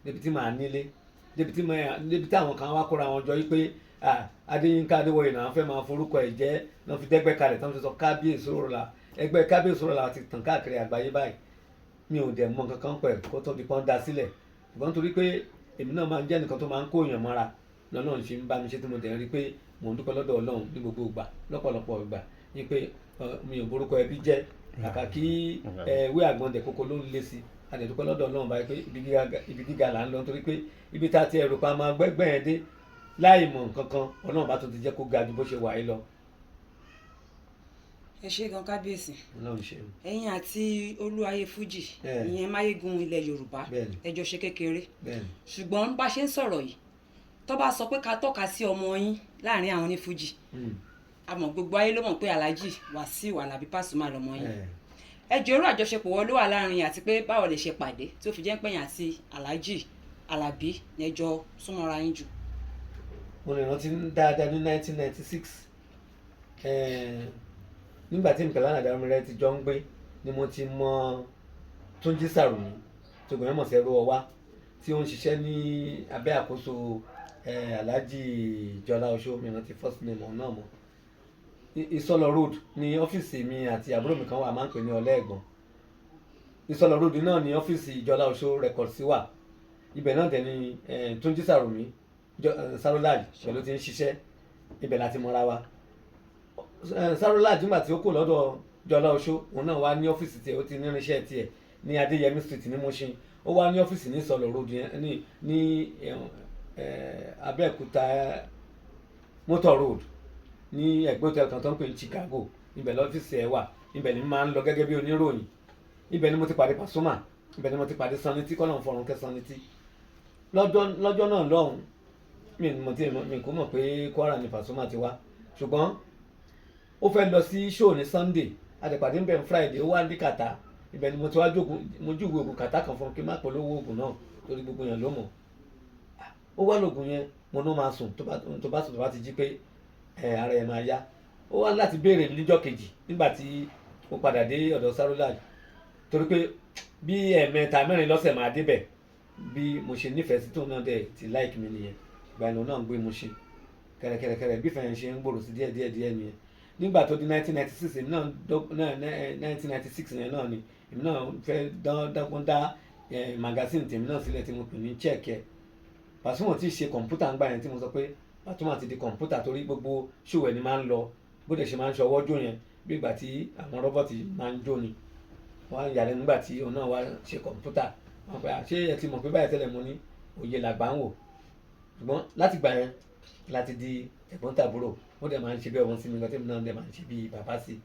débi tí màá nílé, débi tí àwọn kan wá kóra wọn jọ yí pé Adéyínká Adéwọyè náà fẹ́ máa forúkọ ẹ̀ jẹ́ náà fi dẹ́gbẹ́ kalẹ̀ tán fi sọ Kábíyèsí ọ̀rọ̀lá, ẹgbẹ́ Kábíyèsí ọ̀rọ̀lá ti tàn káàkiri àgbáyé báyìí. Mi ò dẹ̀ mọ̀ kankan pẹ̀ kó tó di pọ́n da sílẹ̀, ṣùgbọ́n nítorí pé èmi náà máa ń jẹ́ nìkan tó máa ń kó èèyàn mọ́ra lọ́nà ṣe ń bá mi ṣe tí mo dẹ̀ rí pé mò ń dúpẹ́ lọ́dọ̀ Ọlọ́run ní gbogbo ìgbà lọ́pọ̀lọpọ̀ ìgbà ní pé mi ò borúkọ ẹbí jẹ́ kàkà kí ìwé àgbọ̀ndẹ̀ kókó ló ń lé sí. A dẹ̀ dúpẹ́ lọ́dọ̀ Ọlọ́run báyìí pé ibi gíga là ń lọ nítorí pé ibi tá a ti ẹ̀rù pa máa gbẹ́gbẹ́ ẹ̀ dé láì mọ̀ nǹkan kan Ọlọ́run bá tó ti jẹ́ kó ga ju bó ṣe wà yìí lọ. Ẹ ṣé gan Kábíyèsí. Ọlọ́run ṣe. Ẹ̀yin àti Olúayé Fújì ìyẹn máyégun ilẹ̀ Yorùbá ẹjọ́ ṣe kékeré, ṣùgbọ́n bá ṣe ń sọ̀rọ̀ yìí tó bá sọ pé ká tọ́ka sí ọmọ yín láàrin àwọn ní Fújì, àmọ́ gbogbo ayé ló mọ̀ pé Alhaji Wasiu Alabi Pasuma lọmọ yín. Ẹjọ́ irú àjọṣepọ̀ wọ́n ló wà láàrin àti pé báwo lè ṣe pàdé tí ó fi jẹ́ pẹ̀yìn àti Alhaji Alabi ní ẹjọ́ súnmọ́ra yín jù? Mo lè rántí dáadáa ní 1996 nígbà tí nǹkan lánàá Adewoye ti jọ ń gbé ni mo ti mọ Túnjí Sàrùmí tó gbọ́n mọ̀ sí ẹrú ọwá tí ó ń ṣiṣẹ́ ní abẹ́ àkóso Alhaji Jọlá Oṣó, mi rántí first name ọ̀hún náà mọ́. Ìsọlọ road ní ọ́fíìsì mi àti àbúrò mi kan wà máa ń pè ní Ọlẹ́ẹ̀gbọ́n. Ìsọlọ road náà ní ọ́fíìsì Jọlá Oṣó records wà, ibẹ̀ náà dẹ̀ ni Túnjí Sàrùmí Sarolaji pẹ̀lú ti ń ṣiṣẹ́, ibẹ̀ láti mọ́ra wa. Sarolaji nígbà tí ó kò lọ́dọ̀ Jọlá Oṣó òun náà wá ní ọ́fíìsì tiẹ̀, ó ti ní irinṣẹ́ tiẹ̀ ní Adéyẹmí street ní Mushin. ó wá ní ọ́fíìsì ní Ìsọlọ̀ road yẹn ní Abẹ́òkúta motor road ní ẹgbẹ́ hotel kan tó ń pè ní Chicago. Ibẹ̀ lọ́fíìsì ẹ̀ wà, ibẹ̀ ni máa ń lọ gẹ́gẹ́ bí oníròyìn. Ibẹ̀ ni mo ti pàdé Pasuma, ibẹ̀ ni mo ti pàdé Sanity, kọ́lọ̀ ń fọrùn kẹ́ Sanity. Lọ́jọ́ náà lọ́hùn mi kò mọ̀ pé Kwara ni Pasuma ti wá, ṣùgbọ́n ó fẹ́ lọ sí show ní Sunday, àdèpàdé ń bẹ̀ Friday, ó wá ní kàtà. Ibẹ̀ ni mo ti wá mo júwe oògùn kàtà kan fún un kí n má polówó oògùn náà torí gbogbo yẹn ló mọ̀. Ó wá lóògùn yẹn, mo ní máa sùn tó bá sùn tó bá ti jí pé ara ẹ̀ máa yá. Ó wá láti béèrè níjọ́ kejì nígbà tí mo padà dé ọ̀dọ̀ Sarolaj, torí pé bí ẹ̀ẹ̀mẹta mẹ́rin lọ́sẹ̀ máa débẹ̀, bí mo ṣe nífẹ̀ẹ́ sí tóun náà dẹ̀ ti like mi nìyẹn. Ìgbà ìnáwó náà ń gbé mo ṣe kẹ̀rẹ̀kẹ̀rẹ̀ bí fẹ̀yìn ṣe ń gbòòrò sí díẹ̀ nìyẹn. Nígbà tó di 1996 èmi náà 1996 yẹn náà ni èmi náà fẹ́ dá magazine tèmi náà sílẹ̀ tí mo pè ní check ẹ̀. Pasuma ti ṣe kọ̀ǹpútà ń gbà yẹn tí mo sọ pé Pasuma ti di kọ̀ǹpútà torí gbogbo show ẹ̀ ni máa ń lọ bó dẹ̀ ṣe máa ń ṣọwọ́ jó yẹn bí ìgbà tí àwọn rọ́bọ̀tì máa ń jó ni. Wọ́n á yàrá nígbà tí òun náà wá ṣe kọ̀ǹpútà. Wọ́n pẹ́ ṣé ẹ ti mọ̀ pé báyìí tẹ́lẹ̀ mo ní òye làgbà ń wò. Ṣùgbọ́n láti gbà yẹn láti di tẹ̀gbọ́n-tàbúrò, ó dẹ̀ máa ń ṣe bí ọmọ sí mi, nǹkan tí náà dẹ̀ máa ń ṣe bí bàbá sí.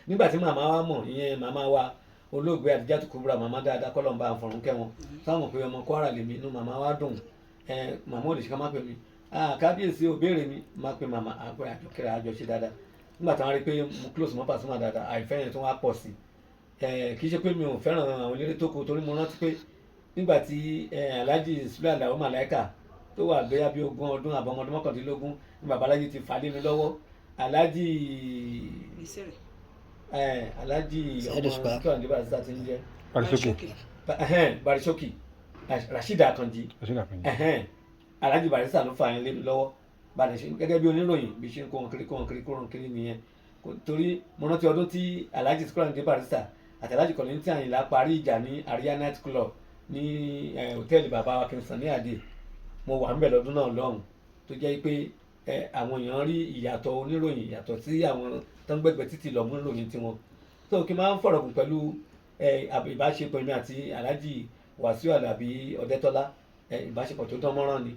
Nígbà tí màmá wa mọ̀, ìyẹn màmá wa olóògbé Adijatu Kubra, màmá dáadáa kọ́ lọ́n bá àfọ̀rún kẹ́ wọn, táwọn pé ọmọ Kwara lèmi, inú màmá wa dùn. Màmá ò lè ṣe ká má pè mí. Kábíyèsí ò béèrè mi, má pè màmá àpẹ àjọkẹ́rẹ́ àjọṣe dáadáa. Nígbà táwọn rí pé mo close mọ́ Pasuma dáadáa, àìfẹ́ yẹn tó wá pọ̀ sí. Kì í ṣe pé mi ò fẹ́ràn àwọn eléré tó kù, torí mo rántí pé nígbà tí Alhaji Sule Alao Malaika tó wà bóyá bí 20 ọdún àbọ̀mọdún 19 ní bàbá Alhaji ti fà lé mi lọ́wọ́. Alhaji ọmọ síkọ̀ ní Barrister ti ń jẹ́ Barisoki Rashida Akanji Alhaji Barrister ló fà yẹn lé mi lọ́wọ́ bàdé ṣe gẹ́gẹ́ bí oníròyìn bí ṣe ń kó wọn kiri nìyẹn. Torí mo rántí ọdún tí Alhaji síkọ̀ ní Barrister àti Alhaji Kollington Àyìnlá parí ìjà ní Aria Night Club ní hòtẹ́ẹ̀lì bàbá wa King Sunny Adé. Mo wà ńbẹ̀ lọ́dún náà lọ́hùn tó jẹ́ pé àwọn èèyàn rí ìyàtọ̀ oníròyìn ìyàtọ̀ sí àwọn tó ń gbẹ̀gbẹ̀ títì lọ́mú ìròyìn tiwọn. tó kí n máa ń fọ̀rọ̀ gùn pẹ̀lú ìbáṣepọ̀ mi àti Alhaji Wasiu Alabi Ọdẹ́tọ́lá, ìbáṣepọ̀ tó dán mọ́rán ni.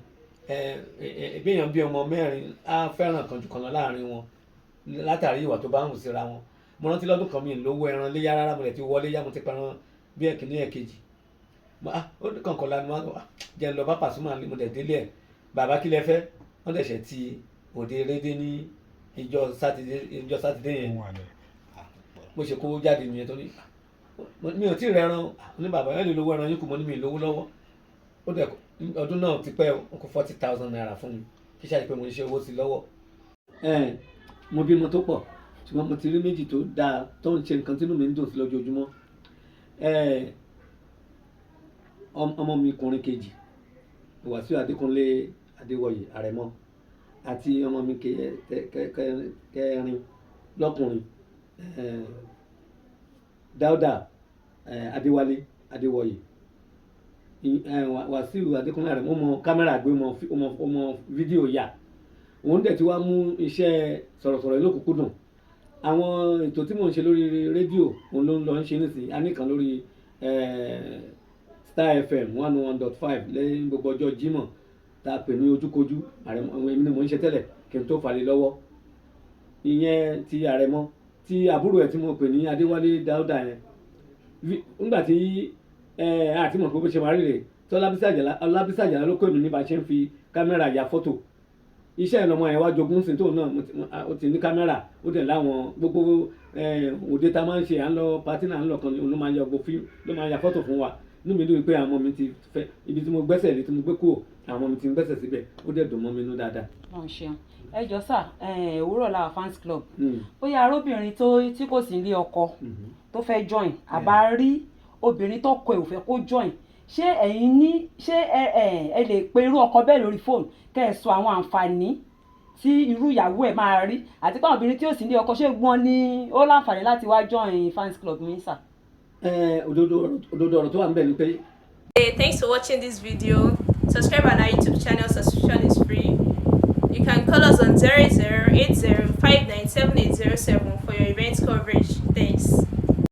Béèyàn bí ọmọ mẹ́rin á fẹ́ràn kan jù kan lọ láàrin wọn látàrí ìwà tó bá ń hù síra wọn. Mo rántí lọ́dún kan mi lówó ẹran léyà rárá, mo lè ti wọlé yá, mo ti pẹran bí ẹ̀kíní ẹ̀kejì. Ó ní kankan la ni wọ́n jẹ́ lọ bá Pasuma mo dẹ̀ délé ẹ̀. Bàbá kí lẹ fẹ́? Wọ́n dẹ̀ ṣẹ̀ ti òde rédé ní ìjọ sátidé yẹn. Mo ṣe kó jáde nìyẹn tó ní mi ò tí ì rẹran. Ní bàbá yẹn lè lówó ẹran yín kù, mo ní mi lówó lọ́wọ́. Ó dẹ̀ ọdún náà ti pẹ́ ó kó 40,000 naira fún mi kí ṣáà pé mo ń ṣe owó sí lọ́wọ́. Mo bímọ tó pọ̀ ṣùgbọ́n mo ti rí méjì tó dáa tó ń ṣe nǹkan tínú mi ń dùn sí lójoojúmọ́. Ọmọ mi kùnrin kejì Wasiu Adékúnlé Adewoye Àrẹ̀mọ àti ọmọ mi kẹrin lọ́kùnrin Dáúdà Adéwálé Adéwoye. Wasiu Adékúnlé Àrẹ̀mọ ó mọ kámẹ́rà gbé, ó mọ fídíò yà. Òun dẹ̀ ti wá mú iṣẹ́ sọ̀rọ̀sọ̀rọ̀ lókùnkúndùn. Àwọn ètò tí mò ń ṣe lórí rédíò òun ló ń lọ ń ṣe nísìnyí. A ní kan lórí Star FM 101.5 lẹ́yìn gbogbo ọjọ́ Jímọ̀ tá a pè ní ojúkojú. Àrẹ̀mọ èmi ni mò ń ṣe tẹ́lẹ̀ kí n tó falẹ̀ lọ́wọ́. Ìyẹn ti Àrẹ̀mọ. Ti àbúrò ẹ̀ tí mo pè ní Adéwálé Dáúdà yẹn, nígbà tí àti mọ̀ pé bó ṣe máa rí rè tí Ọlábísí Àjàlá ló kọ́ èmi ní bá ṣe ń fi kámẹ́rà ya fọ́tò. Iṣẹ́ ìlọmọ yẹn wá jogún sí tóun náà ó ti ní kámẹ́rà, ó dẹ̀ láwọn gbogbo òde tá a máa ń ṣe, à ń lọ pátí náà, à ń lọ kan ló máa ya gbogbo fíìmù ló máa ya fọ́tò fún wa. Inú mi dùn pé àwọn ọmọ mi ti fẹ́ ibi tí mo gbẹ́sẹ̀ lé tí mo gbé kúrò, àwọn ọmọ mi ti ń gbẹ́sẹ̀ síbẹ̀, ó dẹ̀ dùn mọ́ mi nú dáadáa. Ṣeun. Ẹ jọ sà, Owuro Lawa fans club, bóyá arúbìnrin tí kò sí ilé ọkọ tó fẹ́ join, àbá rí obìnrin tó kọ ẹ̀ ò fẹ́ kó join, ṣé ẹ̀yin ní ẹ lè pe irú ọkọ bẹ́ẹ̀ lórí fóònù kẹ́ ẹ sọ àwọn àǹfààní tí irú ìyàwó ẹ̀ máa rí, àti pé àwọn obìnrin tí ò sí ilé ọkọ ṣé gbọ́n ní ó láǹfààní láti wá join fans club mi sà? Òdodo ọ̀rọ̀ tó wà níbẹ̀ ni pé. Hey, thanks for watching this video. Subscribe on our YouTube channel. Subscription is free. You can call us on 0080597807 for your event coverage.